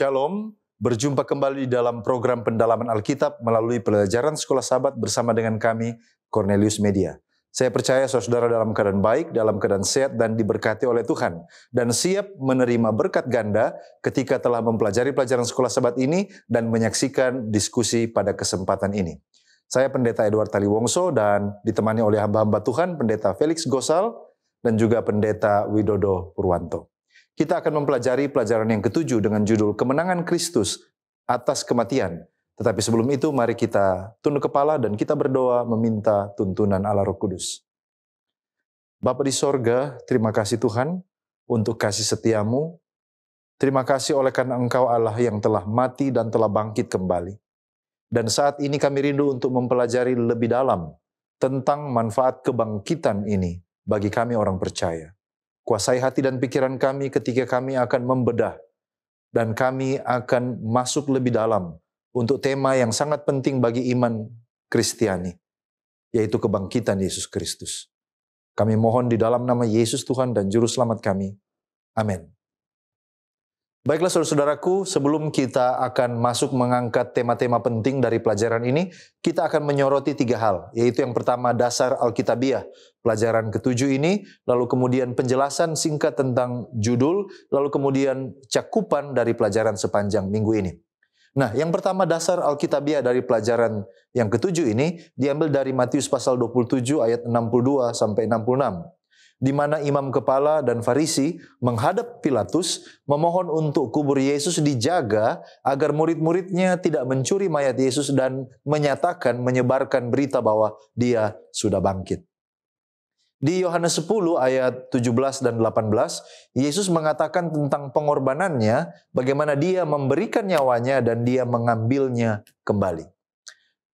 Shalom, berjumpa kembali dalam program pendalaman Alkitab melalui pelajaran Sekolah Sahabat bersama dengan kami, Cornelius Media. Saya percaya saudara dalam keadaan baik, dalam keadaan sehat dan diberkati oleh Tuhan. Dan siap menerima berkat ganda ketika telah mempelajari pelajaran Sekolah Sahabat ini dan menyaksikan diskusi pada kesempatan ini. Saya Pendeta Edward Taliwongso dan ditemani oleh hamba-hamba Tuhan, Pendeta Felix Gosal dan juga Pendeta Widodo Purwanto. Kita akan mempelajari pelajaran yang ketujuh dengan judul Kemenangan Kristus atas Kematian. Tetapi sebelum itu mari kita tunduk kepala dan kita berdoa meminta tuntunan Allah Roh Kudus. Bapa di sorga, terima kasih Tuhan untuk kasih setiamu. Terima kasih oleh karena Engkau Allah yang telah mati dan telah bangkit kembali. Dan saat ini kami rindu untuk mempelajari lebih dalam tentang manfaat kebangkitan ini bagi kami orang percaya. Kuasai hati dan pikiran kami ketika kami akan membedah dan kami akan masuk lebih dalam untuk tema yang sangat penting bagi iman Kristiani, yaitu kebangkitan Yesus Kristus. Kami mohon di dalam nama Yesus Tuhan dan Juru Selamat kami. Amin. Baiklah saudara-saudaraku, sebelum kita akan masuk mengangkat tema-tema penting dari pelajaran ini, kita akan menyoroti tiga hal, yaitu yang pertama dasar Alkitabiah, pelajaran ketujuh ini, lalu kemudian penjelasan singkat tentang judul, lalu kemudian cakupan dari pelajaran sepanjang minggu ini. Nah, yang pertama dasar Alkitabiah dari pelajaran yang ketujuh ini diambil dari Matius pasal 27 ayat 62 sampai 66. Di mana imam kepala dan Farisi menghadap Pilatus memohon untuk kubur Yesus dijaga agar murid-muridnya tidak mencuri mayat Yesus dan menyebarkan berita bahwa dia sudah bangkit. Di Yohanes 10 ayat 17 dan 18, Yesus mengatakan tentang pengorbanannya, bagaimana dia memberikan nyawanya dan dia mengambilnya kembali.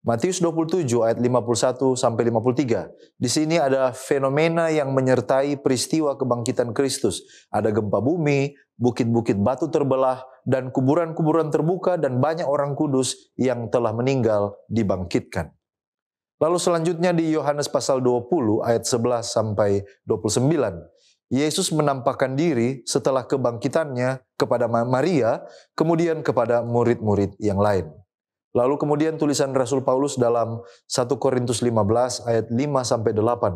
Matius 27 ayat 51 sampai 53. Di sini ada fenomena yang menyertai peristiwa kebangkitan Kristus. Ada gempa bumi, bukit-bukit batu terbelah, dan kuburan-kuburan terbuka dan banyak orang kudus yang telah meninggal dibangkitkan. Lalu selanjutnya di Yohanes pasal 20 ayat 11 sampai 29. Yesus menampakkan diri setelah kebangkitannya kepada Maria, kemudian kepada murid-murid yang lain. Lalu kemudian tulisan Rasul Paulus dalam 1 Korintus 15 ayat 5 sampai 8.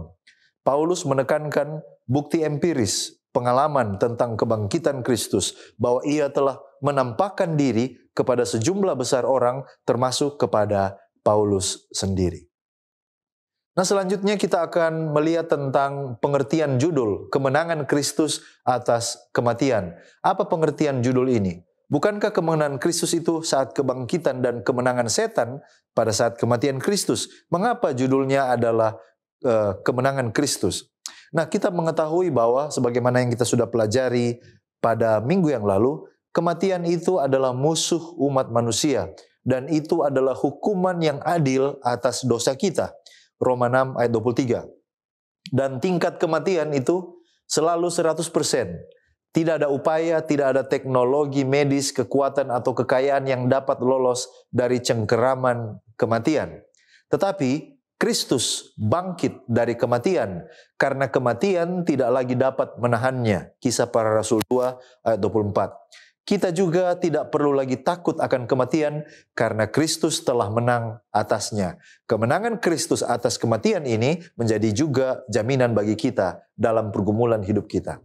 Paulus menekankan bukti empiris, pengalaman tentang kebangkitan Kristus, bahwa ia telah menampakkan diri kepada sejumlah besar orang termasuk kepada Paulus sendiri. Nah, selanjutnya kita akan melihat tentang pengertian judul Kemenangan Kristus atas Kematian. Apa pengertian judul ini? Bukankah kemenangan Kristus itu saat kebangkitan dan kemenangan setan pada saat kematian Kristus? Mengapa judulnya adalah kemenangan Kristus? Nah, kita mengetahui bahwa sebagaimana yang kita sudah pelajari pada minggu yang lalu, kematian itu adalah musuh umat manusia dan itu adalah hukuman yang adil atas dosa kita. Roma 6 ayat 23. Dan tingkat kematian itu selalu 100%. Tidak ada upaya, tidak ada teknologi medis, kekuatan atau kekayaan yang dapat lolos dari cengkeraman kematian. Tetapi Kristus bangkit dari kematian karena kematian tidak lagi dapat menahannya. Kisah Para Rasul 2 ayat 24. Kita juga tidak perlu lagi takut akan kematian karena Kristus telah menang atasnya. Kemenangan Kristus atas kematian ini menjadi juga jaminan bagi kita dalam pergumulan hidup kita.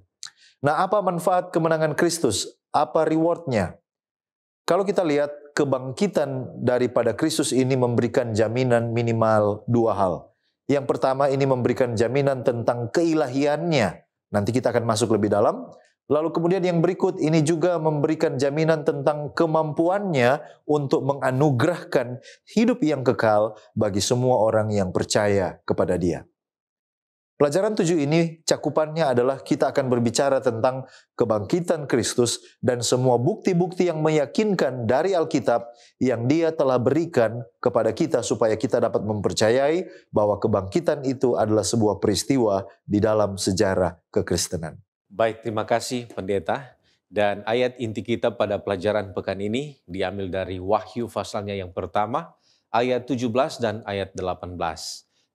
Nah, apa manfaat kemenangan Kristus? Apa rewardnya? Kalau kita lihat, kebangkitan daripada Kristus ini memberikan jaminan minimal dua hal. Yang pertama, ini memberikan jaminan tentang keilahiannya. Nanti kita akan masuk lebih dalam. Lalu kemudian yang berikut, ini juga memberikan jaminan tentang kemampuannya untuk menganugerahkan hidup yang kekal bagi semua orang yang percaya kepada Dia. Pelajaran 7 ini cakupannya adalah kita akan berbicara tentang kebangkitan Kristus dan semua bukti-bukti yang meyakinkan dari Alkitab yang Dia telah berikan kepada kita supaya kita dapat mempercayai bahwa kebangkitan itu adalah sebuah peristiwa di dalam sejarah kekristenan. Baik, terima kasih Pendeta. Dan ayat inti kita pada pelajaran pekan ini diambil dari Wahyu pasalnya yang pertama, ayat 17 dan ayat 18.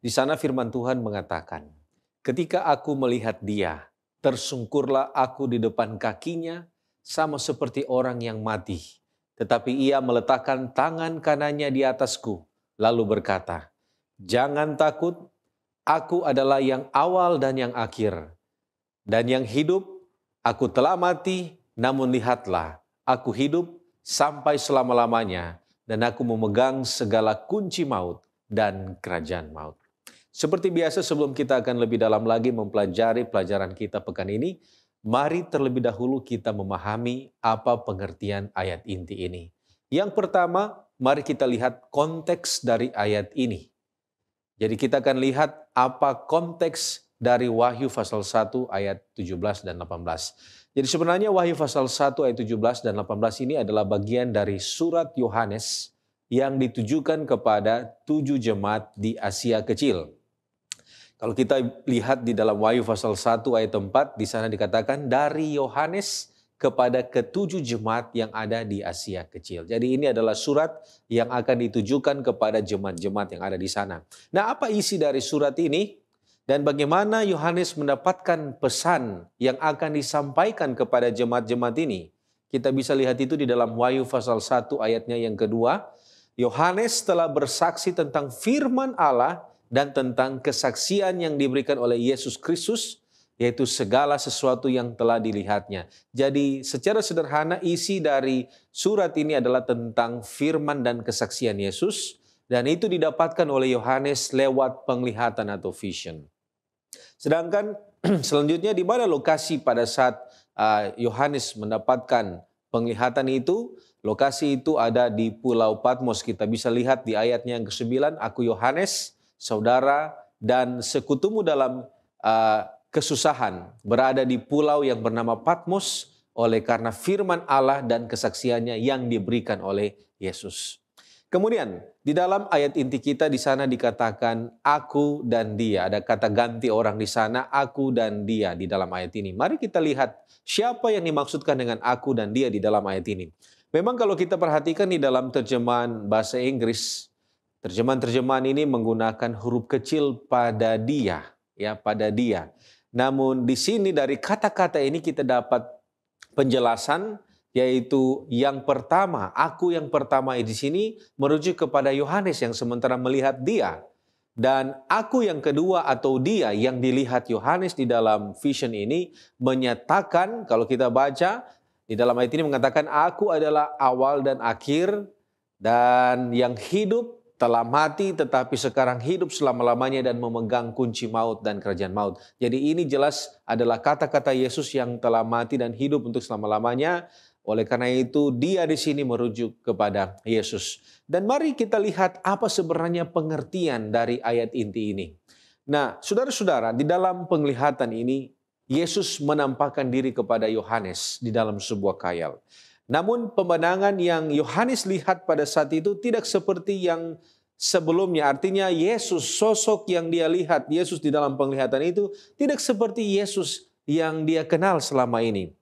Di sana firman Tuhan mengatakan, "Ketika aku melihat Dia, tersungkurlah aku di depan kakinya, sama seperti orang yang mati. tetapi ia meletakkan tangan kanannya di atasku, lalu berkata, "Jangan takut, aku adalah yang awal dan yang akhir, dan yang hidup. Aku telah mati, namun lihatlah, aku hidup sampai selama-lamanya, dan aku memegang segala kunci maut dan kerajaan maut." Seperti biasa, sebelum kita akan lebih dalam lagi mempelajari pelajaran kita pekan ini, mari terlebih dahulu kita memahami apa pengertian ayat inti ini. Yang pertama, mari kita lihat konteks dari ayat ini. Jadi kita akan lihat apa konteks dari Wahyu pasal 1 ayat 17 dan 18. Jadi sebenarnya Wahyu pasal 1 ayat 17 dan 18 ini adalah bagian dari surat Yohanes yang ditujukan kepada 7 jemaat di Asia Kecil. Kalau kita lihat di dalam Wahyu pasal 1 ayat 4, di sana dikatakan dari Yohanes kepada ketujuh jemaat yang ada di Asia Kecil. Jadi ini adalah surat yang akan ditujukan kepada jemaat-jemaat yang ada di sana. Nah, apa isi dari surat ini? Dan bagaimana Yohanes mendapatkan pesan yang akan disampaikan kepada jemaat-jemaat ini? Kita bisa lihat itu di dalam Wahyu pasal 1 ayatnya yang kedua. Yohanes telah bersaksi tentang firman Allah dan tentang kesaksian yang diberikan oleh Yesus Kristus, yaitu segala sesuatu yang telah dilihatnya. Jadi secara sederhana isi dari surat ini adalah tentang firman dan kesaksian Yesus, dan itu didapatkan oleh Yohanes lewat penglihatan atau vision. Sedangkan selanjutnya di mana lokasi pada saat Yohanes mendapatkan penglihatan itu? Lokasi itu ada di Pulau Patmos. Kita bisa lihat di ayatnya yang ke-9, aku Yohanes, saudara dan sekutumu dalam kesusahan, berada di pulau yang bernama Patmos oleh karena firman Allah dan kesaksiannya yang diberikan oleh Yesus. Kemudian di dalam ayat inti kita di sana dikatakan aku dan dia. Ada kata ganti orang di sana, aku dan dia di dalam ayat ini. Mari kita lihat siapa yang dimaksudkan dengan aku dan dia di dalam ayat ini. Memang kalau kita perhatikan di dalam terjemahan bahasa Inggris, terjemahan-terjemahan ini menggunakan huruf kecil pada dia, ya, pada dia. Namun di sini dari kata-kata ini kita dapat penjelasan, yaitu yang pertama, aku yang pertama di sini merujuk kepada Yohanes yang sementara melihat dia. Dan aku yang kedua atau dia yang dilihat Yohanes di dalam vision ini menyatakan, kalau kita baca di dalam ayat ini mengatakan aku adalah awal dan akhir dan yang hidup, telah mati tetapi sekarang hidup selama-lamanya dan memegang kunci maut dan kerajaan maut. Jadi ini jelas adalah kata-kata Yesus yang telah mati dan hidup untuk selama-lamanya. Oleh karena itu dia di sini merujuk kepada Yesus. Dan mari kita lihat apa sebenarnya pengertian dari ayat inti ini. Nah, saudara-saudara, di dalam penglihatan ini Yesus menampakkan diri kepada Yohanes di dalam sebuah khayal. Namun pemandangan yang Yohanes lihat pada saat itu tidak seperti yang sebelumnya. Artinya Yesus, sosok yang dia lihat, Yesus di dalam penglihatan itu tidak seperti Yesus yang dia kenal selama ini.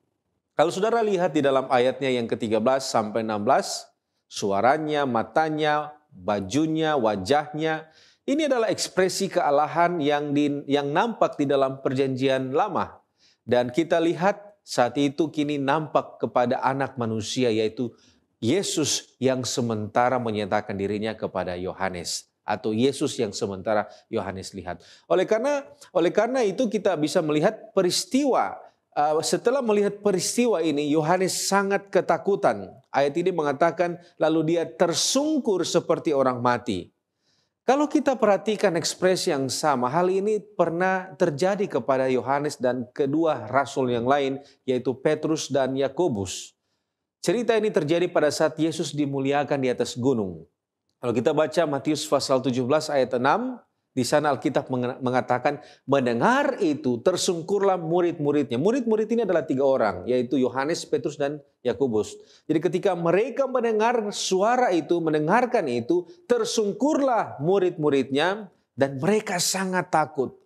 Kalau saudara lihat di dalam ayatnya yang ke-13 sampai 16, suaranya, matanya, bajunya, wajahnya, ini adalah ekspresi kealahan yang nampak di dalam perjanjian lama. Dan kita lihat saat itu kini nampak kepada anak manusia, yaitu Yesus yang sementara menyatakan dirinya kepada Yohanes. Atau Yesus yang sementara Yohanes lihat. Oleh karena itu kita bisa melihat peristiwa. Setelah melihat peristiwa ini, Yohanes sangat ketakutan. Ayat ini mengatakan, lalu dia tersungkur seperti orang mati. Kalau kita perhatikan ekspresi yang sama, hal ini pernah terjadi kepada Yohanes dan kedua rasul yang lain, yaitu Petrus dan Yakobus. Cerita ini terjadi pada saat Yesus dimuliakan di atas gunung. Kalau kita baca Matius pasal 17 ayat 6, di sana Alkitab mengatakan, mendengar itu tersungkurlah murid-muridnya. Murid-murid ini adalah 3 orang, yaitu Yohanes, Petrus, dan Yakobus. Jadi ketika mereka mendengar suara itu, mendengarkan itu, tersungkurlah murid-muridnya dan mereka sangat takut.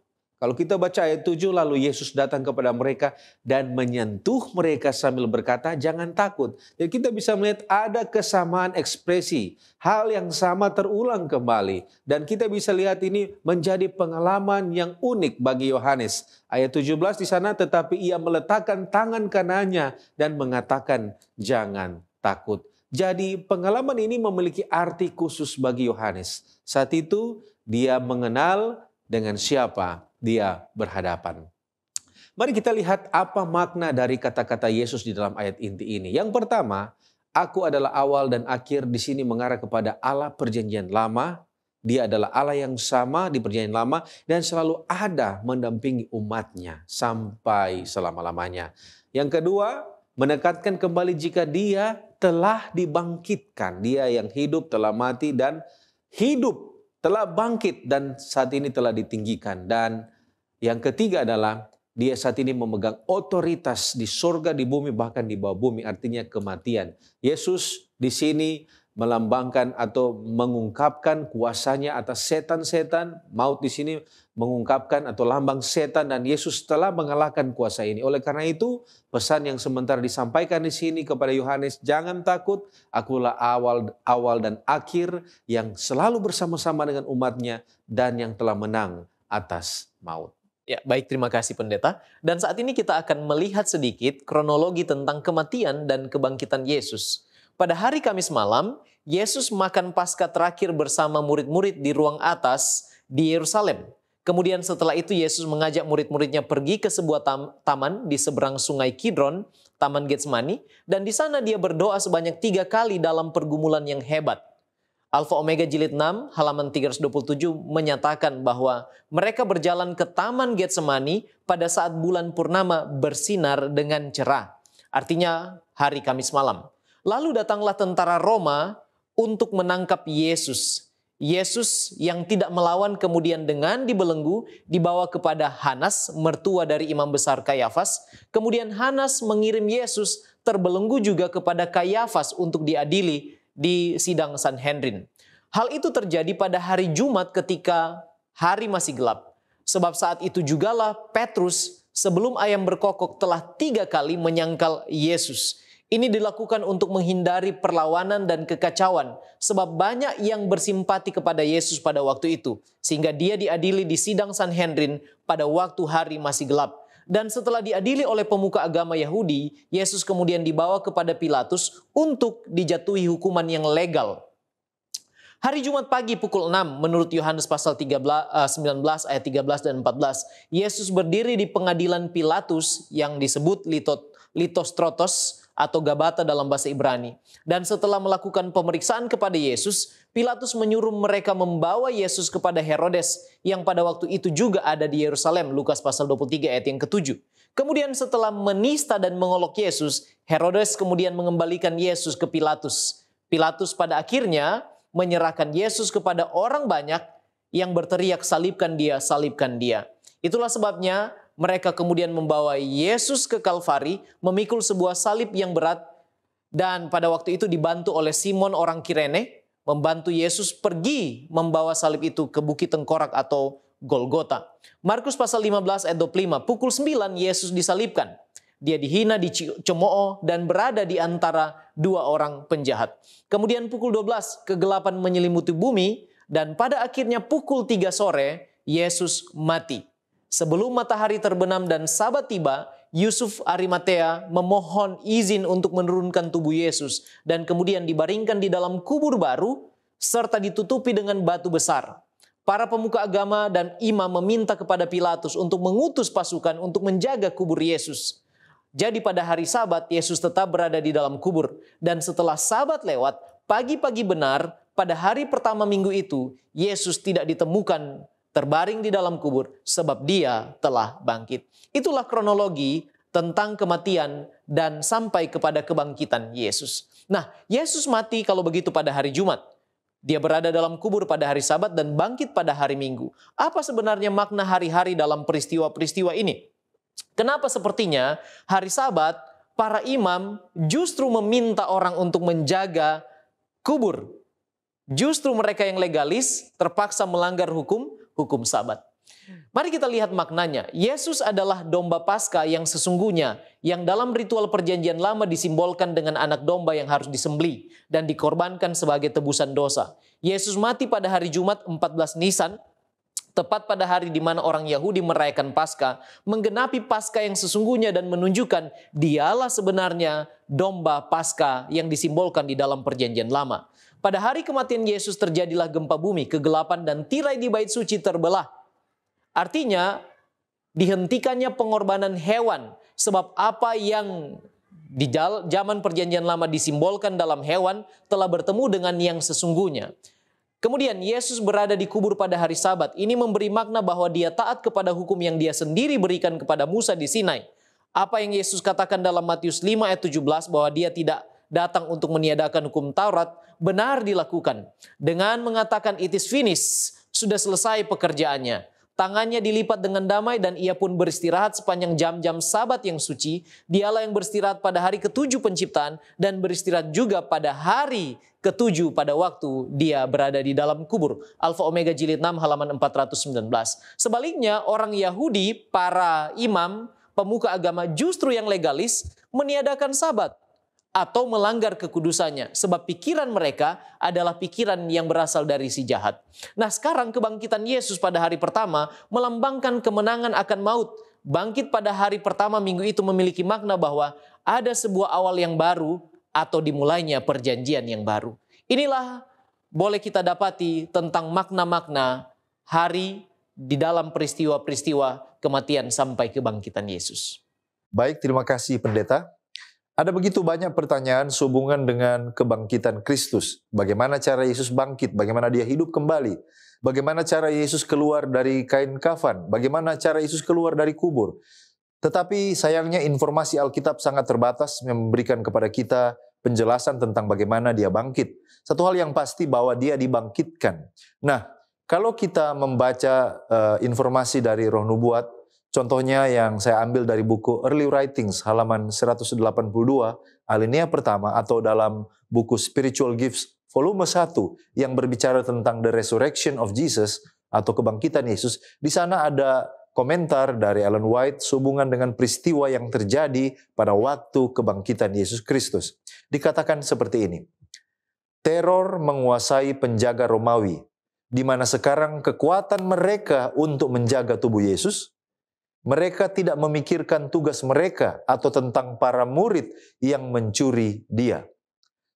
Kalau kita baca ayat 7, lalu Yesus datang kepada mereka dan menyentuh mereka sambil berkata, jangan takut. Jadi kita bisa melihat ada kesamaan ekspresi. Hal yang sama terulang kembali. Dan kita bisa lihat ini menjadi pengalaman yang unik bagi Yohanes. Ayat 17 di sana, tetapi ia meletakkan tangan kanannya dan mengatakan, jangan takut. Jadi pengalaman ini memiliki arti khusus bagi Yohanes. Saat itu dia mengenal dengan siapa dia berhadapan. Mari kita lihat apa makna dari kata-kata Yesus di dalam ayat inti ini. Yang pertama, aku adalah awal dan akhir, di sini mengarah kepada Allah perjanjian lama. Dia adalah Allah yang sama di perjanjian lama dan selalu ada mendampingi umatnya sampai selama-lamanya. Yang kedua, menekankan kembali jika dia telah dibangkitkan. Dia yang hidup telah mati dan hidup telah bangkit dan saat ini telah ditinggikan. Dan yang ketiga adalah dia saat ini memegang otoritas di surga, di bumi, bahkan di bawah bumi, artinya kematian. Yesus di sini melambangkan atau mengungkapkan kuasanya atas setan-setan. Maut di sini mengungkapkan atau lambang setan, dan Yesus telah mengalahkan kuasa ini. Oleh karena itu, pesan yang sementara disampaikan di sini kepada Yohanes, jangan takut, akulah awal dan akhir yang selalu bersama-sama dengan umatnya dan yang telah menang atas maut. Ya, baik, terima kasih pendeta. Dan saat ini kita akan melihat sedikit kronologi tentang kematian dan kebangkitan Yesus. Pada hari Kamis malam, Yesus makan Paskah terakhir bersama murid-murid di ruang atas di Yerusalem. Kemudian setelah itu Yesus mengajak murid-muridnya pergi ke sebuah taman di seberang sungai Kidron, Taman Getsemani, dan di sana dia berdoa sebanyak 3 kali dalam pergumulan yang hebat. Alfa Omega Jilid 6 halaman 327 menyatakan bahwa mereka berjalan ke Taman Getsemani pada saat bulan purnama bersinar dengan cerah. Artinya hari Kamis malam. Lalu datanglah tentara Roma untuk menangkap Yesus. Yesus yang tidak melawan kemudian dengan dibelenggu dibawa kepada Hanas, mertua dari imam besar Kayafas. Kemudian Hanas mengirim Yesus terbelenggu juga kepada Kayafas untuk diadili di sidang Sanhedrin. Hal itu terjadi pada hari Jumat ketika hari masih gelap. Sebab saat itu jugalah Petrus sebelum ayam berkokok telah 3 kali menyangkal Yesus. Ini dilakukan untuk menghindari perlawanan dan kekacauan, sebab banyak yang bersimpati kepada Yesus pada waktu itu, sehingga dia diadili di sidang Sanhedrin pada waktu hari masih gelap. Dan setelah diadili oleh pemuka agama Yahudi, Yesus kemudian dibawa kepada Pilatus untuk dijatuhi hukuman yang legal. Hari Jumat pagi pukul 6, menurut Yohanes pasal 19 ayat 13 dan 14, Yesus berdiri di pengadilan Pilatus yang disebut Litostrotos atau Gabata dalam bahasa Ibrani. Dan setelah melakukan pemeriksaan kepada Yesus, Pilatus menyuruh mereka membawa Yesus kepada Herodes yang pada waktu itu juga ada di Yerusalem, Lukas pasal 23 ayat yang ke-7. Kemudian setelah menista dan mengolok Yesus, Herodes kemudian mengembalikan Yesus ke Pilatus. Pilatus pada akhirnya menyerahkan Yesus kepada orang banyak yang berteriak, salibkan dia, salibkan dia. Itulah sebabnya mereka kemudian membawa Yesus ke Kalvari, memikul sebuah salib yang berat, dan pada waktu itu dibantu oleh Simon orang Kirene, membantu Yesus pergi membawa salib itu ke Bukit Tengkorak atau Golgota. Markus pasal 15 ayat 25, pukul 9 Yesus disalibkan. Dia dihina, dicemooh, dan berada di antara 2 orang penjahat. Kemudian pukul 12, kegelapan menyelimuti bumi, dan pada akhirnya pukul 3 sore, Yesus mati. Sebelum matahari terbenam dan Sabat tiba, Yusuf Arimatea memohon izin untuk menurunkan tubuh Yesus dan kemudian dibaringkan di dalam kubur baru serta ditutupi dengan batu besar. Para pemuka agama dan imam meminta kepada Pilatus untuk mengutus pasukan untuk menjaga kubur Yesus. Jadi pada hari Sabat Yesus tetap berada di dalam kubur, dan setelah Sabat lewat, pagi-pagi benar pada hari pertama minggu itu Yesus tidak ditemukan terbaring di dalam kubur sebab dia telah bangkit. Itulah kronologi tentang kematian dan sampai kepada kebangkitan Yesus. Nah, Yesus mati kalau begitu pada hari Jumat. Dia berada dalam kubur pada hari Sabat dan bangkit pada hari Minggu. Apa sebenarnya makna hari-hari dalam peristiwa-peristiwa ini? Kenapa sepertinya hari Sabat para imam justru meminta orang untuk menjaga kubur? Justru mereka yang legalis terpaksa melanggar hukum Sabat. Mari kita lihat maknanya. Yesus adalah domba Paskah yang sesungguhnya, yang dalam ritual perjanjian lama disimbolkan dengan anak domba yang harus disembelih dan dikorbankan sebagai tebusan dosa. Yesus mati pada hari Jumat 14 Nisan Tepat pada hari di mana orang Yahudi merayakan Paskah, menggenapi Paskah yang sesungguhnya dan menunjukkan dialah sebenarnya domba Paskah yang disimbolkan di dalam perjanjian lama. Pada hari kematian Yesus terjadilah gempa bumi, kegelapan dan tirai di bait suci terbelah. Artinya dihentikannya pengorbanan hewan, sebab apa yang di zaman perjanjian lama disimbolkan dalam hewan telah bertemu dengan yang sesungguhnya. Kemudian Yesus berada di kubur pada hari Sabat. Ini memberi makna bahwa dia taat kepada hukum yang dia sendiri berikan kepada Musa di Sinai. Apa yang Yesus katakan dalam Matius 5 ayat 17 bahwa dia tidak datang untuk meniadakan hukum Taurat, benar dilakukan. Dengan mengatakan it is finished, sudah selesai pekerjaannya. Tangannya dilipat dengan damai dan ia pun beristirahat sepanjang jam-jam Sabat yang suci. Dialah yang beristirahat pada hari ketujuh penciptaan dan beristirahat juga pada hari ketujuh pada waktu dia berada di dalam kubur. Alfa Omega jilid 6 halaman 419. Sebaliknya orang Yahudi, para imam, pemuka agama justru yang legalis meniadakan Sabat atau melanggar kekudusannya, sebab pikiran mereka adalah pikiran yang berasal dari si jahat. Nah, sekarang kebangkitan Yesus pada hari pertama melambangkan kemenangan akan maut. Bangkit pada hari pertama minggu itu memiliki makna bahwa ada sebuah awal yang baru atau dimulainya perjanjian yang baru. Inilah boleh kita dapati tentang makna-makna hari di dalam peristiwa-peristiwa kematian sampai kebangkitan Yesus. Baik, terima kasih pendeta. Ada begitu banyak pertanyaan sehubungan dengan kebangkitan Kristus. Bagaimana cara Yesus bangkit? Bagaimana dia hidup kembali? Bagaimana cara Yesus keluar dari kain kafan? Bagaimana cara Yesus keluar dari kubur? Tetapi sayangnya informasi Alkitab sangat terbatas memberikan kepada kita penjelasan tentang bagaimana dia bangkit. Satu hal yang pasti bahwa dia dibangkitkan. Nah, kalau kita membaca informasi dari Roh Nubuat, contohnya yang saya ambil dari buku Early Writings halaman 182 alinea pertama atau dalam buku Spiritual Gifts volume 1 yang berbicara tentang the resurrection of Jesus atau kebangkitan Yesus. Di sana ada komentar dari Ellen White sehubungan dengan peristiwa yang terjadi pada waktu kebangkitan Yesus Kristus. Dikatakan seperti ini. Teror menguasai penjaga Romawi, di mana sekarang kekuatan mereka untuk menjaga tubuh Yesus. Mereka tidak memikirkan tugas mereka atau tentang para murid yang mencuri dia.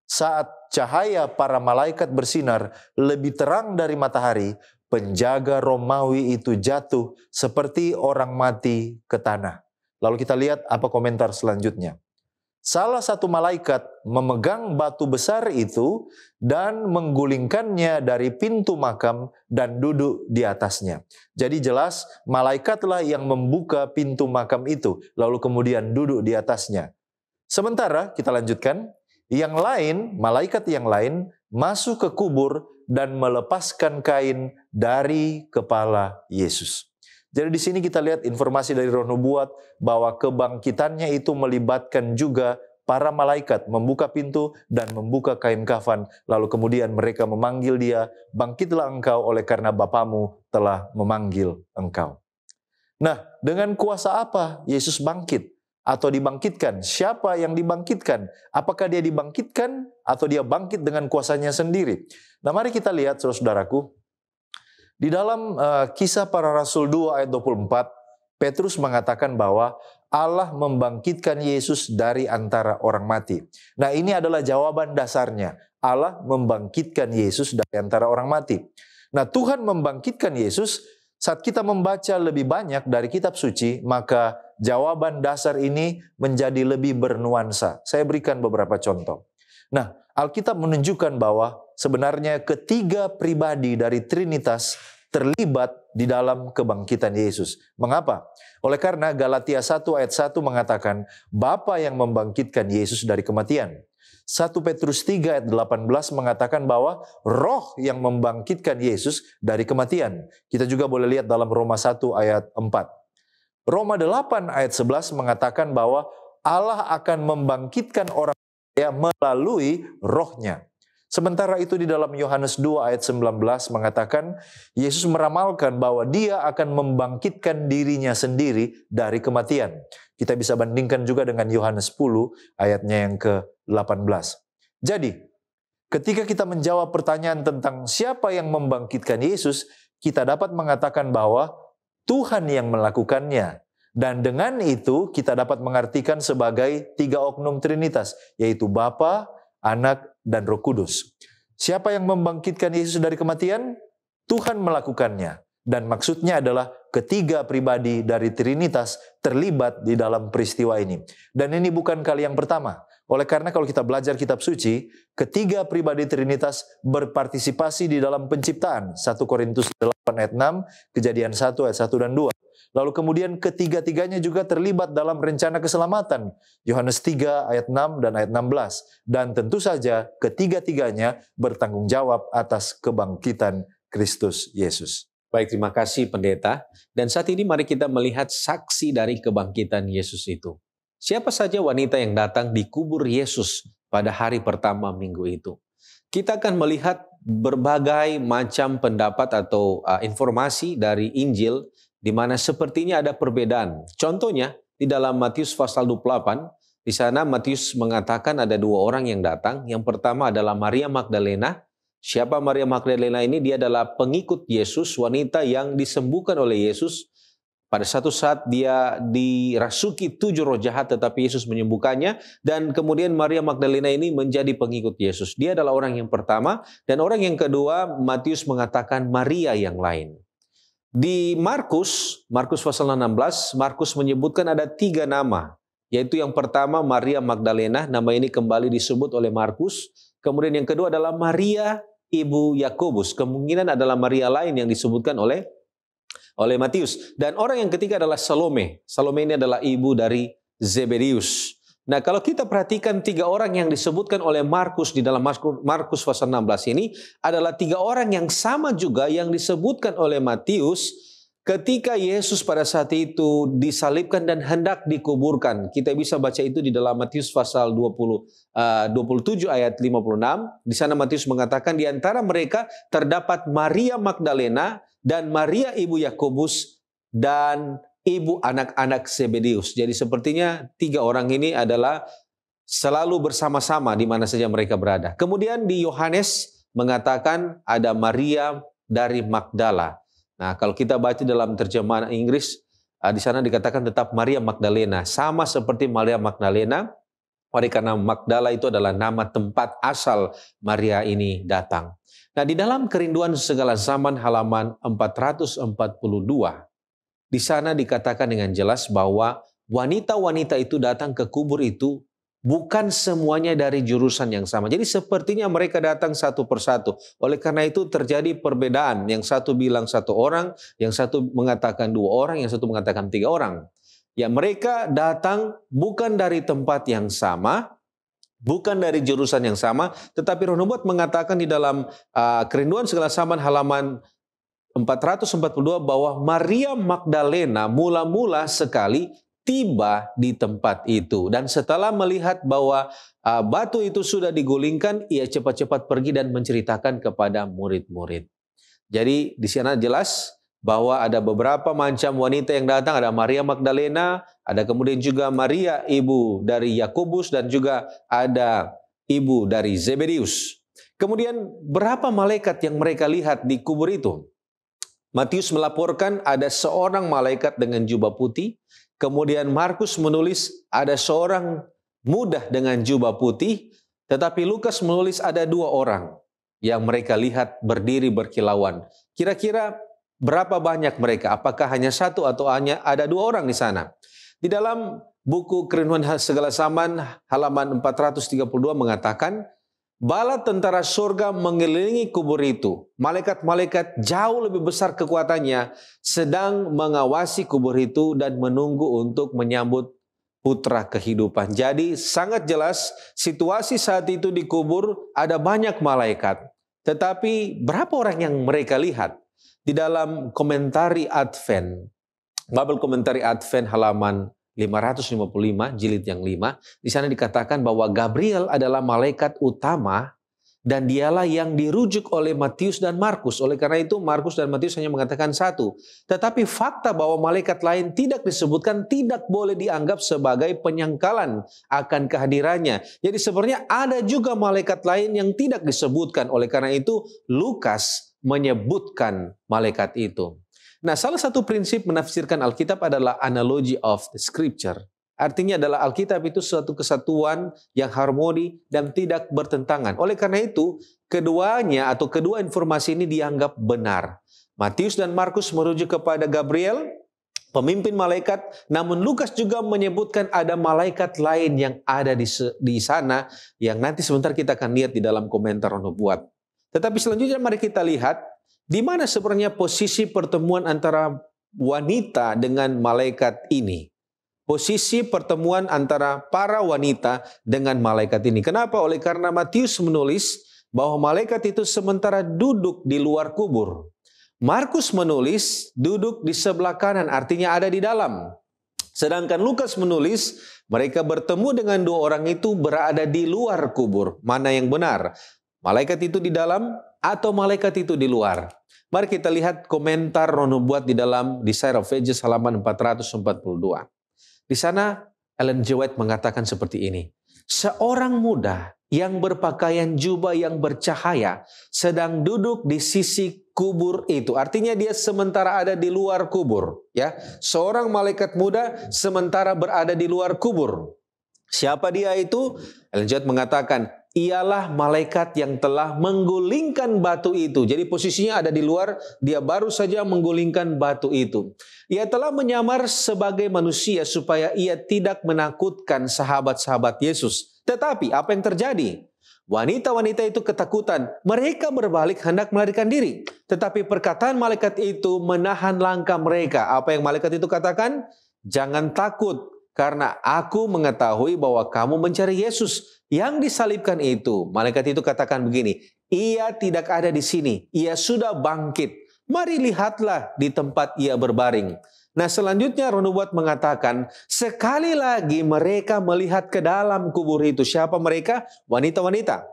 Saat cahaya para malaikat bersinar lebih terang dari matahari, penjaga Romawi itu jatuh seperti orang mati ke tanah. Lalu kita lihat apa komentar selanjutnya. Salah satu malaikat memegang batu besar itu dan menggulingkannya dari pintu makam dan duduk di atasnya. Jadi jelas malaikatlah yang membuka pintu makam itu lalu kemudian duduk di atasnya. Sementara kita lanjutkan, yang lain, malaikat yang lain masuk ke kubur dan melepaskan kain dari kepala Yesus. Jadi di sini kita lihat informasi dari Roh Nubuat bahwa kebangkitannya itu melibatkan juga para malaikat membuka pintu dan membuka kain kafan. Lalu kemudian mereka memanggil dia, bangkitlah engkau oleh karena Bapamu telah memanggil engkau. Nah, dengan kuasa apa Yesus bangkit atau dibangkitkan? Siapa yang dibangkitkan? Apakah dia dibangkitkan atau dia bangkit dengan kuasanya sendiri? Nah, mari kita lihat saudaraku. Di dalam Kisah Para Rasul 2 ayat 24, Petrus mengatakan bahwa Allah membangkitkan Yesus dari antara orang mati. Nah, ini adalah jawaban dasarnya. Allah membangkitkan Yesus dari antara orang mati. Nah, Tuhan membangkitkan Yesus, saat kita membaca lebih banyak dari kitab suci, maka jawaban dasar ini menjadi lebih bernuansa. Saya berikan beberapa contoh. Nah, Alkitab menunjukkan bahwa sebenarnya ketiga pribadi dari Trinitas terlibat di dalam kebangkitan Yesus. Mengapa? Oleh karena Galatia 1 ayat 1 mengatakan Bapa yang membangkitkan Yesus dari kematian. 1 Petrus 3 ayat 18 mengatakan bahwa Roh yang membangkitkan Yesus dari kematian. Kita juga boleh lihat dalam Roma 1 ayat 4. Roma 8 ayat 11 mengatakan bahwa Allah akan membangkitkan orang melalui Roh-Nya. Sementara itu di dalam Yohanes 2 ayat 19 mengatakan Yesus meramalkan bahwa dia akan membangkitkan dirinya sendiri dari kematian. Kita bisa bandingkan juga dengan Yohanes 10 ayatnya yang ke-18. Jadi, ketika kita menjawab pertanyaan tentang siapa yang membangkitkan Yesus, kita dapat mengatakan bahwa Tuhan yang melakukannya. Dan dengan itu kita dapat mengartikan sebagai 3 oknum Trinitas, yaitu Bapa, Anak, dan Roh Kudus. Siapa yang membangkitkan Yesus dari kematian? Tuhan melakukannya. Dan maksudnya adalah ketiga pribadi dari Trinitas terlibat di dalam peristiwa ini. Dan ini bukan kali yang pertama. Oleh karena kalau kita belajar kitab suci, ketiga pribadi Trinitas berpartisipasi di dalam penciptaan. 1 Korintus 8 ayat 6, Kejadian 1 ayat 1 dan 2. Lalu kemudian ketiga-tiganya juga terlibat dalam rencana keselamatan. Yohanes 3 ayat 6 dan ayat 16. Dan tentu saja ketiga-tiganya bertanggung jawab atas kebangkitan Kristus Yesus. Baik, terima kasih pendeta. Dan saat ini mari kita melihat saksi dari kebangkitan Yesus itu. Siapa saja wanita yang datang di kubur Yesus pada hari pertama minggu itu? Kita akan melihat berbagai macam pendapat atau informasi dari Injil di mana sepertinya ada perbedaan. Contohnya di dalam Matius pasal 28, di sana Matius mengatakan ada 2 orang yang datang. Yang pertama adalah Maria Magdalena. Siapa Maria Magdalena ini? Dia adalah pengikut Yesus, wanita yang disembuhkan oleh Yesus. Pada satu saat dia dirasuki 7 roh jahat tetapi Yesus menyembuhkannya. Dan kemudian Maria Magdalena ini menjadi pengikut Yesus. Dia adalah orang yang pertama. Dan orang yang kedua, Matius mengatakan Maria yang lain. Di Markus pasal 16, Markus menyebutkan ada 3 nama. Yaitu yang pertama Maria Magdalena, nama ini kembali disebut oleh Markus. Kemudian yang kedua adalah Maria ibu Yakobus. Kemungkinan adalah Maria lain yang disebutkan oleh Matius. Dan orang yang ketiga adalah Salome. Salome ini adalah ibu dari Zebedeus. Nah, kalau kita perhatikan 3 orang yang disebutkan oleh Markus di dalam Markus pasal 16 ini adalah 3 orang yang sama juga yang disebutkan oleh Matius ketika Yesus pada saat itu disalibkan dan hendak dikuburkan. Kita bisa baca itu di dalam Matius pasal 27 ayat 56. Di sana Matius mengatakan di antara mereka terdapat Maria Magdalena dan Maria ibu Yakobus dan ibu anak-anak Zebedeus. Jadi sepertinya 3 orang ini adalah selalu bersama-sama di mana saja mereka berada. Kemudian di Yohanes mengatakan ada Maria dari Magdala. Nah, kalau kita baca dalam terjemahan Inggris, di sana dikatakan tetap Maria Magdalena. Sama seperti Maria Magdalena, oleh karena Magdala itu adalah nama tempat asal Maria ini datang. Nah, di dalam Kerinduan Segala Zaman halaman 442, di sana dikatakan dengan jelas bahwa wanita-wanita itu datang ke kubur itu bukan semuanya dari jurusan yang sama. Jadi sepertinya mereka datang satu persatu. Oleh karena itu terjadi perbedaan. Yang satu bilang 1 orang, yang satu mengatakan 2 orang, yang satu mengatakan 3 orang. Ya, mereka datang bukan dari tempat yang sama, bukan dari jurusan yang sama, tetapi Roh Nubuat mengatakan di dalam Kerinduan Segala Zaman halaman 442 bahwa Maria Magdalena mula-mula sekali tiba di tempat itu. Dan setelah melihat bahwa batu itu sudah digulingkan, ia cepat-cepat pergi dan menceritakan kepada murid-murid. Jadi di sana jelas bahwa ada beberapa macam wanita yang datang. Ada Maria Magdalena, ada kemudian juga Maria ibu dari Yakobus, dan juga ada ibu dari Zebedeus. Kemudian berapa malaikat yang mereka lihat di kubur itu? Matius melaporkan ada seorang malaikat dengan jubah putih. Kemudian Markus menulis ada seorang muda dengan jubah putih. Tetapi Lukas menulis ada 2 orang yang mereka lihat berdiri berkilauan. Kira-kira berapa banyak mereka? Apakah hanya 1 atau hanya ada 2 orang di sana? Di dalam buku Kerinduan Segala Zaman halaman 432 mengatakan, bala tentara surga mengelilingi kubur itu. Malaikat-malaikat jauh lebih besar kekuatannya sedang mengawasi kubur itu dan menunggu untuk menyambut putra kehidupan. Jadi sangat jelas situasi saat itu di kubur ada banyak malaikat. Tetapi berapa orang yang mereka lihat? Di dalam komentari Advent, Bible Komentari Advent halaman 555, jilid yang 5, di sana dikatakan bahwa Gabriel adalah malaikat utama Dan dialah yang dirujuk oleh Matius dan Markus. Oleh karena itu Markus dan Matius hanya mengatakan satu. Tetapi fakta bahwa malaikat lain tidak disebutkan tidak boleh dianggap sebagai penyangkalan akan kehadirannya. Jadi sebenarnya ada juga malaikat lain yang tidak disebutkan. Oleh karena itu Lukas menyebutkan malaikat itu. Nah, salah satu prinsip menafsirkan Alkitab adalah analogy of the scripture. Artinya adalah Alkitab itu suatu kesatuan yang harmoni dan tidak bertentangan. Oleh karena itu, keduanya atau kedua informasi ini dianggap benar. Matius dan Markus merujuk kepada Gabriel, pemimpin malaikat, namun Lukas juga menyebutkan ada malaikat lain yang ada di sana yang nanti sebentar kita akan lihat di dalam komentar nubuat. Tetapi selanjutnya mari kita lihat di mana sebenarnya posisi pertemuan antara wanita dengan malaikat ini. Posisi pertemuan antara para wanita dengan malaikat ini. Kenapa? Oleh karena Matius menulis bahwa malaikat itu sementara duduk di luar kubur. Markus menulis duduk di sebelah kanan, artinya ada di dalam. Sedangkan Lukas menulis mereka bertemu dengan dua orang itu berada di luar kubur. Mana yang benar? Malaikat itu di dalam atau malaikat itu di luar? Mari kita lihat komentar nubuat di dalam Desire of Ages halaman 442. Di sana Ellen G. White mengatakan seperti ini. Seorang muda yang berpakaian jubah yang bercahaya sedang duduk di sisi kubur itu. Artinya dia sementara ada di luar kubur. Ya, seorang malaikat muda sementara berada di luar kubur. Siapa dia itu? Ellen G. White mengatakan, ialah malaikat yang telah menggulingkan batu itu. Jadi posisinya ada di luar, dia baru saja menggulingkan batu itu. Ia telah menyamar sebagai manusia supaya ia tidak menakutkan sahabat-sahabat Yesus. Tetapi apa yang terjadi? Wanita-wanita itu ketakutan. Mereka berbalik hendak melarikan diri. Tetapi perkataan malaikat itu menahan langkah mereka. Apa yang malaikat itu katakan? Jangan takut. Karena aku mengetahui bahwa kamu mencari Yesus yang disalibkan itu. Malaikat itu katakan begini, ia tidak ada di sini, ia sudah bangkit. Mari lihatlah di tempat ia berbaring. Nah selanjutnya nubuat mengatakan, sekali lagi mereka melihat ke dalam kubur itu. Siapa mereka? Wanita-wanita.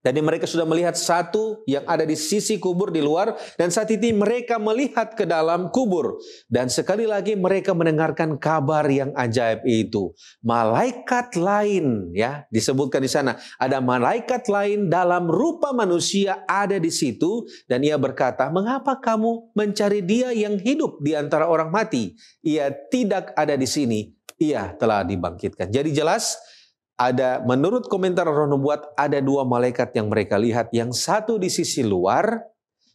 Jadi mereka sudah melihat satu yang ada di sisi kubur di luar, dan saat ini mereka melihat ke dalam kubur. Dan sekali lagi mereka mendengarkan kabar yang ajaib itu. Malaikat lain, ya disebutkan di sana, ada malaikat lain dalam rupa manusia ada di situ, dan ia berkata, mengapa kamu mencari dia yang hidup di antara orang mati? Ia tidak ada di sini, ia telah dibangkitkan. Jadi jelas, ada menurut komentar Roh Nubuat ada dua malaikat yang mereka lihat, yang satu di sisi luar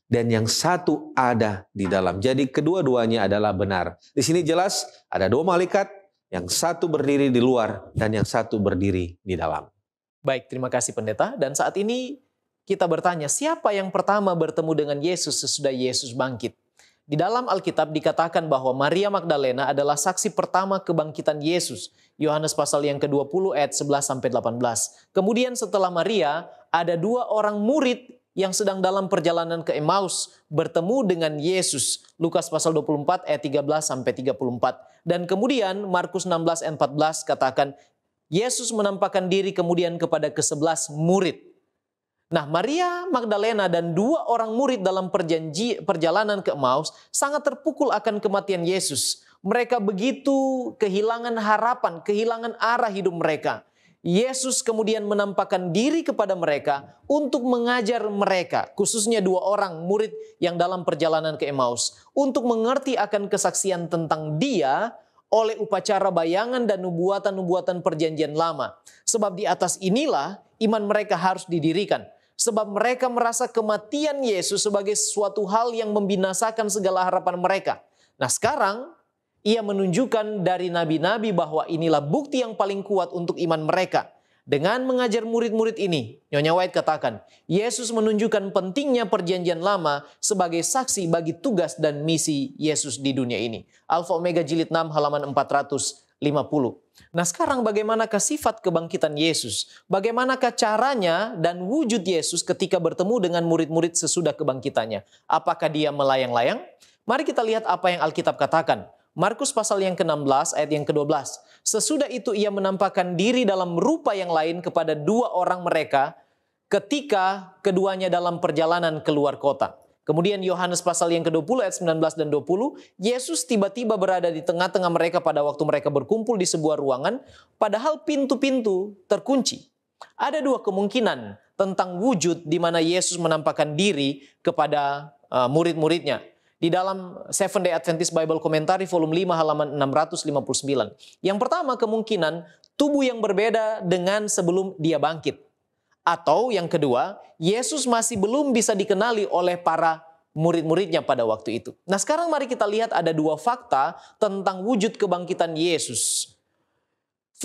dan yang satu ada di dalam. Jadi kedua-duanya adalah benar. Di sini jelas ada dua malaikat, yang satu berdiri di luar dan yang satu berdiri di dalam. Baik, terima kasih pendeta. Dan saat ini kita bertanya, siapa yang pertama bertemu dengan Yesus sesudah Yesus bangkit? Di dalam Alkitab dikatakan bahwa Maria Magdalena adalah saksi pertama kebangkitan Yesus. Yohanes pasal yang ke-20 ayat 11-18. Kemudian setelah Maria, ada dua orang murid yang sedang dalam perjalanan ke Emmaus bertemu dengan Yesus. Lukas pasal 24 ayat 13-34. Dan kemudian Markus 16 ayat 14 katakan, Yesus menampakkan diri kemudian kepada ke-11 murid. Nah, Maria Magdalena dan dua orang murid dalam perjalanan ke Emmaus sangat terpukul akan kematian Yesus. Mereka begitu kehilangan harapan, kehilangan arah hidup mereka. Yesus kemudian menampakkan diri kepada mereka untuk mengajar mereka, khususnya dua orang murid yang dalam perjalanan ke Emmaus, untuk mengerti akan kesaksian tentang Dia oleh upacara bayangan dan nubuatan-nubuatan perjanjian lama. Sebab di atas inilah iman mereka harus didirikan. Sebab mereka merasa kematian Yesus sebagai suatu hal yang membinasakan segala harapan mereka. Nah sekarang ia menunjukkan dari nabi-nabi bahwa inilah bukti yang paling kuat untuk iman mereka. Dengan mengajar murid-murid ini, Nyonya White katakan, Yesus menunjukkan pentingnya perjanjian lama sebagai saksi bagi tugas dan misi Yesus di dunia ini. Alfa Omega jilid 6 halaman 450. Nah sekarang bagaimanakah sifat kebangkitan Yesus? Bagaimanakah caranya dan wujud Yesus ketika bertemu dengan murid-murid sesudah kebangkitannya? Apakah dia melayang-layang? Mari kita lihat apa yang Alkitab katakan. Markus pasal yang ke-16 ayat yang ke-12. Sesudah itu ia menampakkan diri dalam rupa yang lain kepada dua orang mereka ketika keduanya dalam perjalanan keluar kota. Kemudian Yohanes pasal yang ke-20 ayat 19 dan 20, Yesus tiba-tiba berada di tengah-tengah mereka pada waktu mereka berkumpul di sebuah ruangan, padahal pintu-pintu terkunci. Ada dua kemungkinan tentang wujud di mana Yesus menampakkan diri kepada murid-muridnya. Di dalam Seventh Day Adventist Bible Commentary volume 5 halaman 659. Yang pertama kemungkinan tubuh yang berbeda dengan sebelum dia bangkit. Atau yang kedua, Yesus masih belum bisa dikenali oleh para murid-muridnya pada waktu itu. Nah sekarang mari kita lihat ada dua fakta tentang wujud kebangkitan Yesus.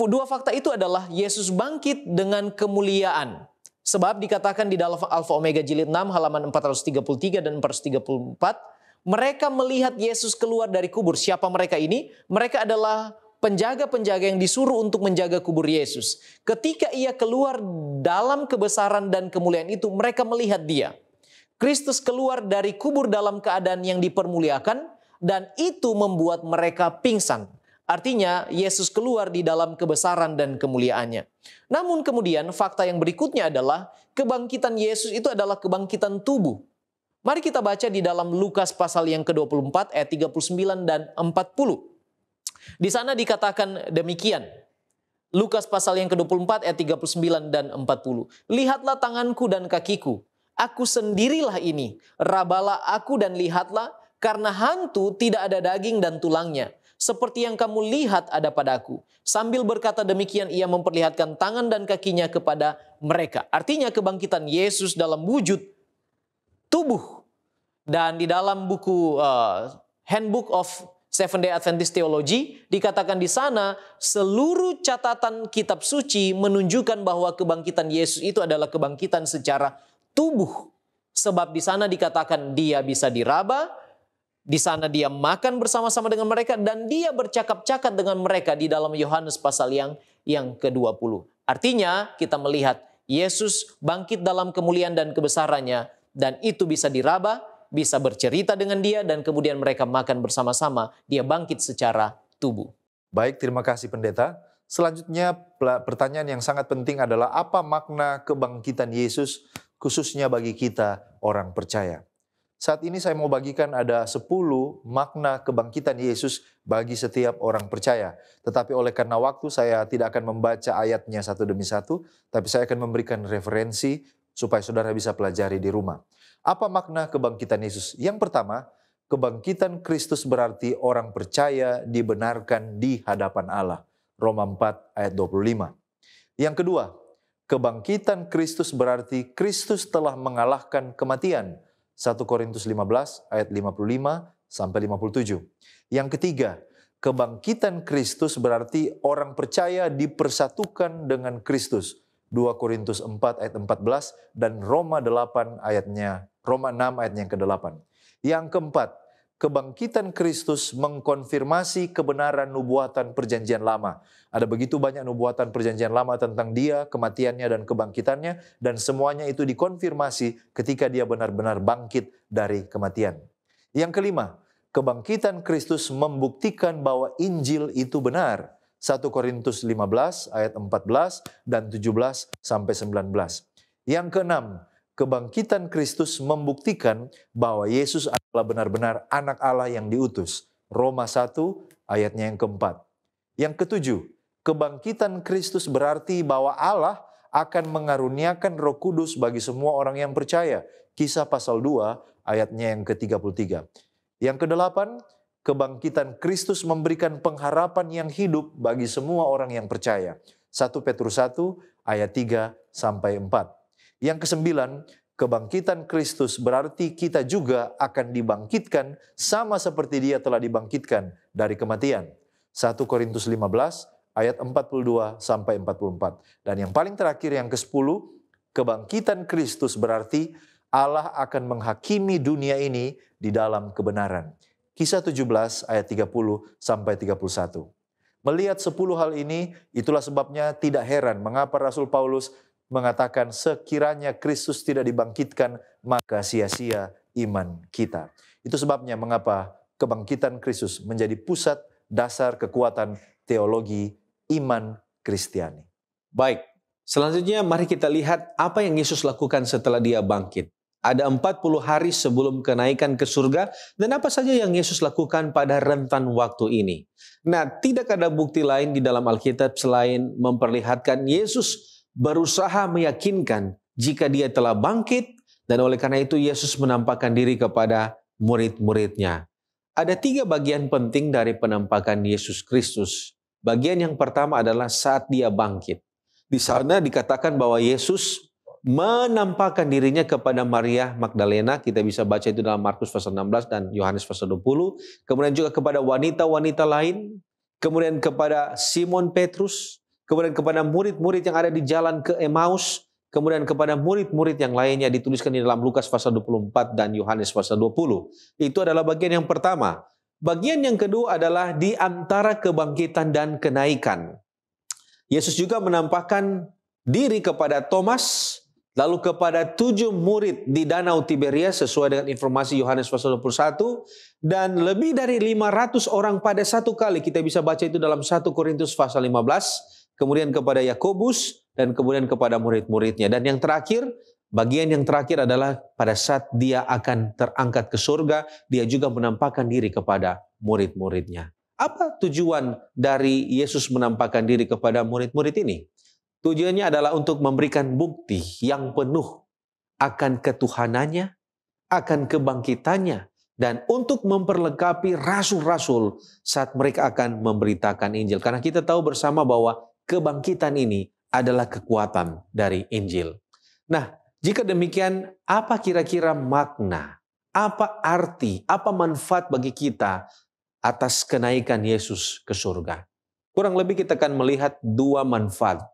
Dua fakta itu adalah Yesus bangkit dengan kemuliaan. Sebab dikatakan di dalam Alfa Omega jilid 6 halaman 433 dan 434, mereka melihat Yesus keluar dari kubur. Siapa mereka ini? Mereka adalah penjaga-penjaga yang disuruh untuk menjaga kubur Yesus. Ketika ia keluar dalam kebesaran dan kemuliaan itu, mereka melihat dia. Kristus keluar dari kubur dalam keadaan yang dipermuliakan, dan itu membuat mereka pingsan. Artinya, Yesus keluar di dalam kebesaran dan kemuliaannya. Namun kemudian, fakta yang berikutnya adalah, kebangkitan Yesus itu adalah kebangkitan tubuh. Mari kita baca di dalam Lukas pasal yang ke-24 ayat 39 dan 40. Di sana dikatakan demikian. Lukas pasal yang ke-24 ayat 39 dan 40. Lihatlah tanganku dan kakiku. Aku sendirilah ini. Rabalah aku dan lihatlah, karena hantu tidak ada daging dan tulangnya. Seperti yang kamu lihat ada padaku. Sambil berkata demikian, ia memperlihatkan tangan dan kakinya kepada mereka. Artinya kebangkitan Yesus dalam wujud tubuh. Dan di dalam buku Handbook of Seventh Day Adventist Theology dikatakan di sana seluruh catatan kitab suci menunjukkan bahwa kebangkitan Yesus itu adalah kebangkitan secara tubuh. Sebab di sana dikatakan dia bisa diraba, di sana dia makan bersama-sama dengan mereka, dan dia bercakap-cakap dengan mereka di dalam Yohanes pasal yang ke-20. Artinya kita melihat Yesus bangkit dalam kemuliaan dan kebesarannya, dan itu bisa diraba, bisa bercerita dengan dia, dan kemudian mereka makan bersama-sama. Dia bangkit secara tubuh. Baik, terima kasih pendeta. Selanjutnya pertanyaan yang sangat penting adalah apa makna kebangkitan Yesus khususnya bagi kita orang percaya. Saat ini saya mau bagikan ada 10 makna kebangkitan Yesus bagi setiap orang percaya. Tetapi oleh karena waktu saya tidak akan membaca ayatnya satu demi satu, tapi saya akan memberikan referensi supaya saudara bisa pelajari di rumah. Apa makna kebangkitan Yesus? Yang pertama, kebangkitan Kristus berarti orang percaya dibenarkan di hadapan Allah. Roma 4 ayat 25. Yang kedua, kebangkitan Kristus berarti Kristus telah mengalahkan kematian. 1 Korintus 15 ayat 55 sampai 57. Yang ketiga, kebangkitan Kristus berarti orang percaya dipersatukan dengan Kristus. 2 Korintus 4 ayat 14 dan Roma 6 ayatnya yang ke-8. Yang keempat, kebangkitan Kristus mengkonfirmasi kebenaran nubuatan perjanjian lama. Ada begitu banyak nubuatan perjanjian lama tentang dia, kematiannya dan kebangkitannya, dan semuanya itu dikonfirmasi ketika dia benar-benar bangkit dari kematian. Yang kelima, kebangkitan Kristus membuktikan bahwa Injil itu benar. 1 Korintus 15 ayat 14 dan 17 sampai 19. Yang keenam, kebangkitan Kristus membuktikan bahwa Yesus adalah benar-benar anak Allah yang diutus. Roma 1 ayatnya yang keempat. Yang ketujuh, kebangkitan Kristus berarti bahwa Allah akan mengaruniakan Roh Kudus bagi semua orang yang percaya. Kisah pasal 2 ayatnya yang ke-33. Yang kedelapan, kebangkitan Kristus memberikan pengharapan yang hidup bagi semua orang yang percaya. 1 Petrus 1 ayat 3 sampai 4. Yang kesembilan, kebangkitan Kristus berarti kita juga akan dibangkitkan sama seperti dia telah dibangkitkan dari kematian. 1 Korintus 15 ayat 42 sampai 44. Dan yang paling terakhir yang ke-10, kebangkitan Kristus berarti Allah akan menghakimi dunia ini di dalam kebenaran. Kisah 17 ayat 30 sampai 31. Melihat 10 hal ini, itulah sebabnya tidak heran mengapa Rasul Paulus mengatakan sekiranya Kristus tidak dibangkitkan, maka sia-sia iman kita. Itu sebabnya mengapa kebangkitan Kristus menjadi pusat dasar kekuatan teologi iman Kristiani. Baik, Selanjutnya mari kita lihat apa yang Yesus lakukan setelah dia bangkit. Ada 40 hari sebelum kenaikan ke surga, dan apa saja yang Yesus lakukan pada rentan waktu ini. Nah, tidak ada bukti lain di dalam Alkitab selain memperlihatkan Yesus berusaha meyakinkan jika dia telah bangkit, dan oleh karena itu Yesus menampakkan diri kepada murid-muridnya. Ada 3 bagian penting dari penampakan Yesus Kristus. Bagian yang pertama adalah saat dia bangkit. Di sana dikatakan bahwa Yesus menampakkan dirinya kepada Maria Magdalena. Kita bisa baca itu dalam Markus pasal 16 dan Yohanes pasal 20. Kemudian juga kepada wanita-wanita lain. Kemudian kepada Simon Petrus. Kemudian kepada murid-murid yang ada di jalan ke Emmaus. Kemudian kepada murid-murid yang lainnya dituliskan di dalam Lukas pasal 24 dan Yohanes pasal 20. Itu adalah bagian yang pertama. Bagian yang kedua adalah di antara kebangkitan dan kenaikan. Yesus juga menampakkan diri kepada Thomas, lalu kepada 7 murid di Danau Tiberias sesuai dengan informasi Yohanes pasal 21, dan lebih dari 500 orang pada satu kali. Kita bisa baca itu dalam 1 Korintus pasal 15, kemudian kepada Yakobus, dan kemudian kepada murid-muridnya. Dan yang terakhir, bagian yang terakhir adalah pada saat dia akan terangkat ke surga, dia juga menampakkan diri kepada murid-muridnya. Apa tujuan dari Yesus menampakkan diri kepada murid-murid ini? Tujuannya adalah untuk memberikan bukti yang penuh akan ketuhanannya, akan kebangkitannya, dan untuk memperlengkapi rasul-rasul saat mereka akan memberitakan Injil. Karena kita tahu bersama bahwa kebangkitan ini adalah kekuatan dari Injil. Nah, jika demikian, apa kira-kira makna, apa arti, apa manfaat bagi kita atas kenaikan Yesus ke surga? Kurang lebih kita akan melihat 2 manfaat.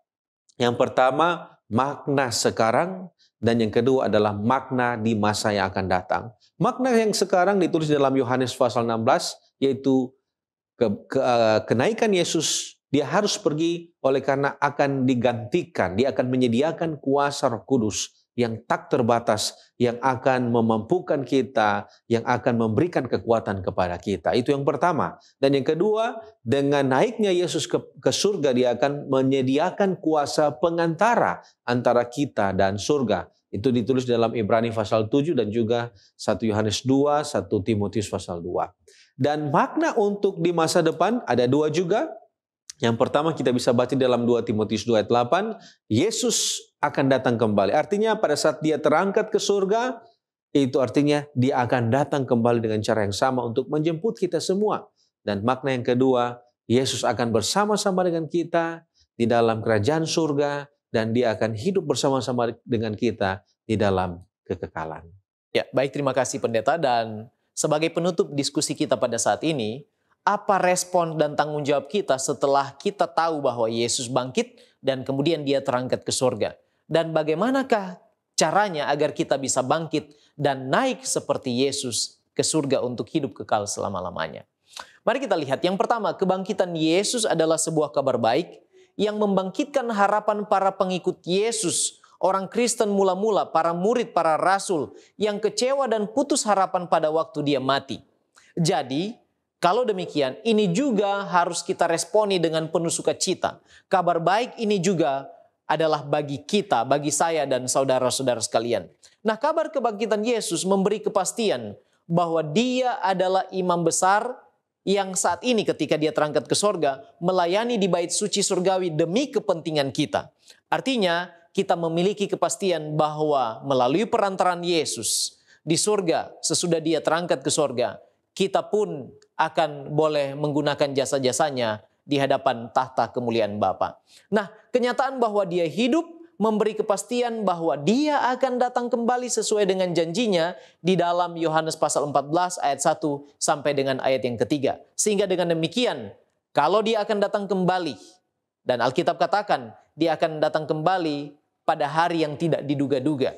Yang pertama, makna sekarang, dan yang kedua adalah makna di masa yang akan datang. Makna yang sekarang ditulis dalam Yohanes pasal 16, yaitu kenaikan Yesus. Dia harus pergi oleh karena akan digantikan. Dia akan menyediakan kuasa Roh Kudus yang tak terbatas, yang akan memampukan kita, yang akan memberikan kekuatan kepada kita. Itu yang pertama. Dan yang kedua, dengan naiknya Yesus ke surga, dia akan menyediakan kuasa pengantara antara kita dan surga. Itu ditulis dalam Ibrani pasal 7 dan juga 1 Yohanes 2, 1 Timotius pasal 2. Dan makna untuk di masa depan ada 2 juga. Yang pertama kita bisa baca dalam 2 Timotius 2 ayat 8, Yesus akan datang kembali. Artinya pada saat dia terangkat ke surga, itu artinya dia akan datang kembali dengan cara yang sama untuk menjemput kita semua. Dan makna yang kedua, Yesus akan bersama-sama dengan kita di dalam kerajaan surga, dan dia akan hidup bersama-sama dengan kita di dalam kekekalan. Ya, baik, terima kasih Pendeta. Dan sebagai penutup diskusi kita pada saat ini, apa respon dan tanggung jawab kita setelah kita tahu bahwa Yesus bangkit dan kemudian dia terangkat ke surga? Dan bagaimanakah caranya agar kita bisa bangkit dan naik seperti Yesus ke surga untuk hidup kekal selama-lamanya? Mari kita lihat. Yang pertama, kebangkitan Yesus adalah sebuah kabar baik yang membangkitkan harapan para pengikut Yesus, orang Kristen mula-mula, para murid, para rasul yang kecewa dan putus harapan pada waktu dia mati. Jadi, kalau demikian, ini juga harus kita responi dengan penuh sukacita. Kabar baik ini juga adalah bagi kita, bagi saya dan saudara-saudara sekalian. Nah, kabar kebangkitan Yesus memberi kepastian bahwa dia adalah imam besar yang saat ini ketika dia terangkat ke sorga, melayani di bait suci surgawi demi kepentingan kita. Artinya, kita memiliki kepastian bahwa melalui perantaran Yesus di surga, sesudah dia terangkat ke sorga, kita pun akan boleh menggunakan jasa-jasanya di hadapan tahta kemuliaan Bapa. Nah, kenyataan bahwa dia hidup memberi kepastian bahwa dia akan datang kembali sesuai dengan janjinya di dalam Yohanes pasal 14 ayat 1 sampai dengan ayat yang ketiga. Sehingga dengan demikian, kalau dia akan datang kembali, dan Alkitab katakan dia akan datang kembali pada hari yang tidak diduga-duga,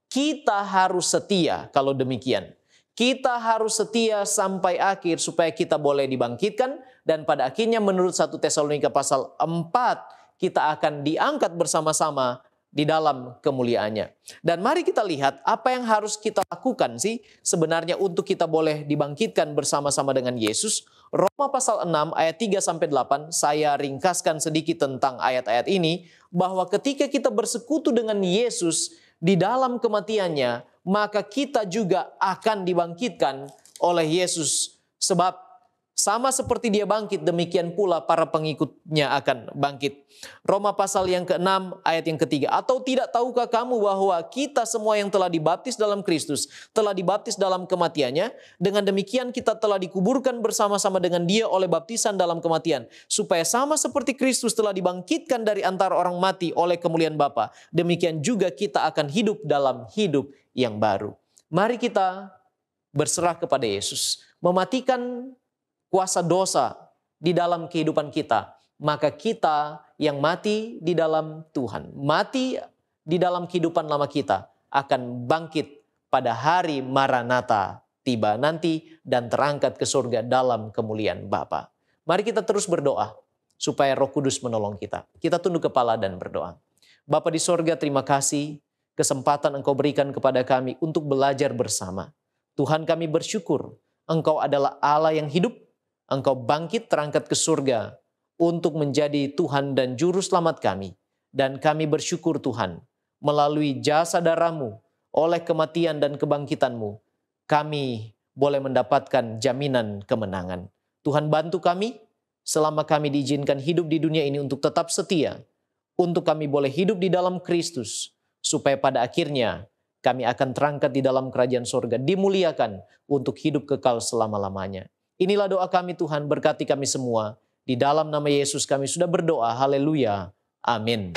kita harus setia kalau demikian. Kita harus setia sampai akhir supaya kita boleh dibangkitkan, dan pada akhirnya menurut 1 Tesalonika pasal 4 kita akan diangkat bersama-sama di dalam kemuliaannya. Dan mari kita lihat apa yang harus kita lakukan sih sebenarnya untuk kita boleh dibangkitkan bersama-sama dengan Yesus. Roma pasal 6 ayat 3-8, saya ringkaskan sedikit tentang ayat-ayat ini, bahwa ketika kita bersekutu dengan Yesus di dalam kematiannya, maka kita juga akan dibangkitkan oleh Yesus. Sebab sama seperti dia bangkit, demikian pula para pengikutnya akan bangkit. Roma pasal yang ke-6 ayat yang ketiga. Atau tidak tahukah kamu bahwa kita semua yang telah dibaptis dalam Kristus, telah dibaptis dalam kematiannya, dengan demikian kita telah dikuburkan bersama-sama dengan dia oleh baptisan dalam kematian, supaya sama seperti Kristus telah dibangkitkan dari antara orang mati oleh kemuliaan Bapa, demikian juga kita akan hidup dalam hidup yang baru. Mari kita berserah kepada Yesus, mematikan kuasa dosa di dalam kehidupan kita, maka kita yang mati di dalam Tuhan, mati di dalam kehidupan lama kita, akan bangkit pada hari Maranatha tiba nanti dan terangkat ke surga dalam kemuliaan Bapa. Mari kita terus berdoa supaya Roh Kudus menolong kita. Kita tunduk kepala dan berdoa. Bapa di sorga, terima kasih kesempatan Engkau berikan kepada kami untuk belajar bersama. Tuhan, kami bersyukur Engkau adalah Allah yang hidup. Engkau bangkit terangkat ke surga untuk menjadi Tuhan dan Juru Selamat kami. Dan kami bersyukur Tuhan, melalui jasa darah-Mu, oleh kematian dan kebangkitan-Mu, kami boleh mendapatkan jaminan kemenangan. Tuhan, bantu kami selama kami diizinkan hidup di dunia ini untuk tetap setia, untuk kami boleh hidup di dalam Kristus, supaya pada akhirnya kami akan terangkat di dalam kerajaan surga, dimuliakan untuk hidup kekal selama-lamanya. Inilah doa kami Tuhan, berkati kami semua. Di dalam nama Yesus kami sudah berdoa. Haleluya. Amin.